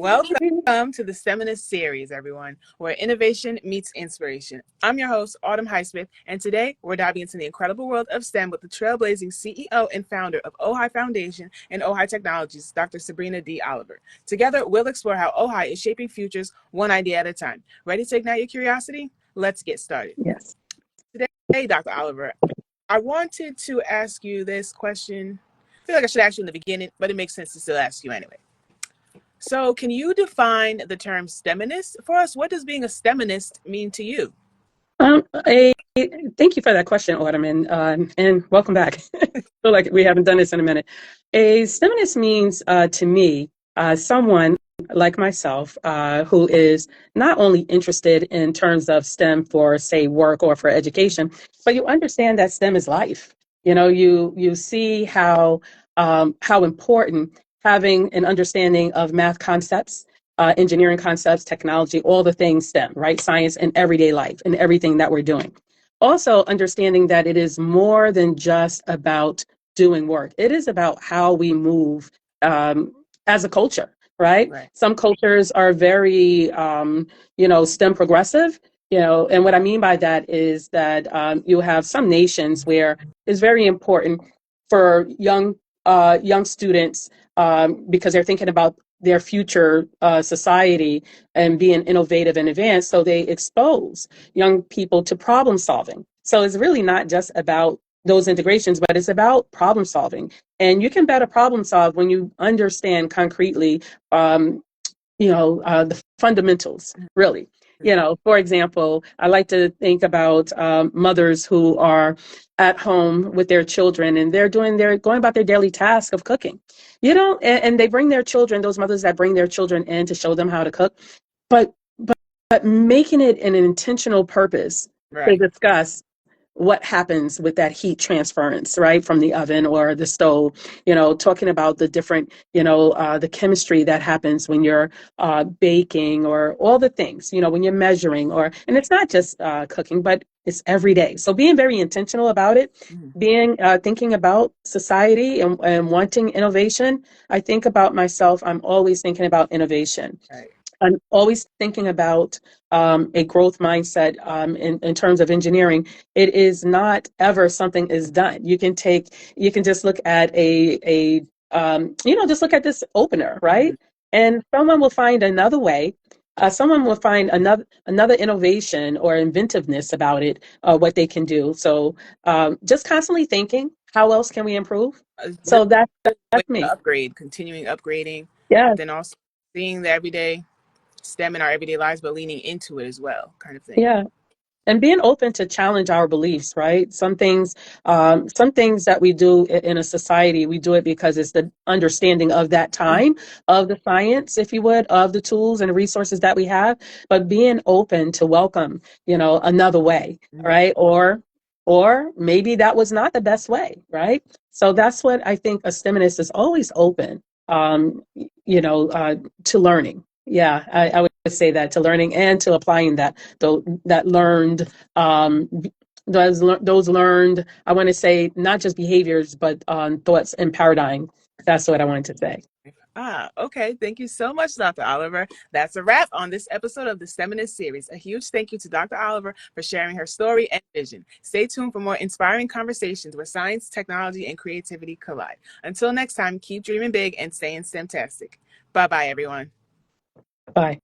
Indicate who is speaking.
Speaker 1: Welcome to the STEMinist Series, everyone, where innovation meets inspiration. I'm your host, Autumn Highsmith, and today we're diving into the incredible world of STEM with the trailblazing CEO and founder of Ojai Foundation and Ojai Technologies, Dr. Sabrina D. Oliver. Together, we'll explore how Ojai is shaping futures one idea at a time. Ready to ignite your curiosity? Let's get started.
Speaker 2: Yes.
Speaker 1: Today, Dr. Oliver, I wanted to ask you this question. I feel like I should ask you in the beginning, but it makes sense to still ask you anyway. So can you define the term STEMinist for us? What does being a STEMinist mean to you?
Speaker 2: Thank you for that question, Autumn, and welcome back. I feel like we haven't done this in a minute. A STEMinist means to me someone like myself who is not only interested in terms of STEM for, say, work or for education, but you understand that STEM is life. You know, you see how important having an understanding of math concepts, engineering concepts, technology, all the things STEM, right? Science in everyday life and everything that we're doing. Also understanding that it is more than just about doing work. It is about how we move as a culture, right? Some cultures are very, STEM progressive, and what I mean by that is that you have some nations where it's very important for young students because they're thinking about their future society and being innovative and advanced. So they expose young people to problem solving. So it's really not just about those integrations, but it's about problem solving. And you can better problem solve when you understand concretely, the fundamentals, really. For example, I like to think about mothers who are at home with their children and they're going about their daily task of cooking, and they bring their children, those mothers that bring their children in to show them how to cook, but making it an intentional purpose to discuss what happens with that heat transference, right, from the oven or the stove, talking about the different, the chemistry that happens when you're baking or all the things, when you're measuring and it's not just cooking, but it's every day. So being very intentional about it, being thinking about society and wanting innovation. I think about myself, I'm always thinking about innovation. I'm always thinking about a growth mindset in terms of engineering. It is not ever something is done. You can just look at just look at this opener, right? And someone will find another way. Someone will find another innovation or inventiveness about it, what they can do. So just constantly thinking, how else can we improve? So that's me.
Speaker 1: Continuing upgrading.
Speaker 2: Yeah.
Speaker 1: But then also seeing the everyday STEM in our everyday lives, but leaning into it as well, kind of thing.
Speaker 2: Yeah. And being open to challenge our beliefs, right? Some things that we do in a society, we do it because it's the understanding of that time, of the science, if you would, of the tools and the resources that we have, but being open to welcome, another way, right? Or maybe that was not the best way, right? So that's what I think a STEMinist is always open, to learning. Yeah, I would say that, to learning and to applying that learned those learned, I want to say, not just behaviors, but thoughts and paradigm. That's what I wanted to say.
Speaker 1: Okay. Thank you so much, Dr. Oliver. That's a wrap on this episode of the STEMinist Series. A huge thank you to Dr. Oliver for sharing her story and vision. Stay tuned for more inspiring conversations where science, technology, and creativity collide. Until next time, keep dreaming big and staying STEMtastic. Bye-bye, everyone.
Speaker 2: Bye.